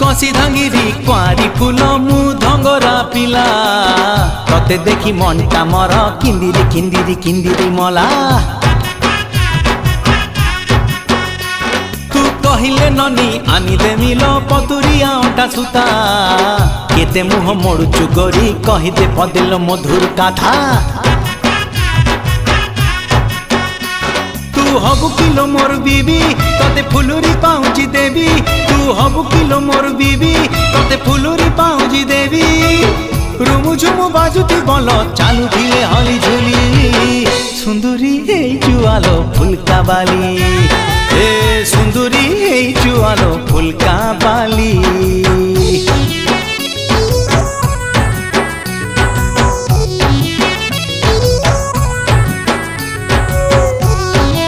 कसी धांगिरी कुआरी फूल मु धंगरा पिला तते देखी मनटा मर किंदिरी किंदिरी किंदिरी मला तू कहिले ननी आनी देमिल पतुरिया अंटा सुता केते मुह मोड़ुचु गोरी कहिदे पदिल मधुर कथा तू हबु किलो मोर बीबी तते फुलुरी पाउची देवी तू हबु किलो मोर बीबी तते फुलुरी पाउची देवी रुमु झुमु बाजुती बल चालू धिले हली झुली सुंदरी हे जुआलो फुलका बाली ए सुंदरी हे जुआलो फुलका बाली।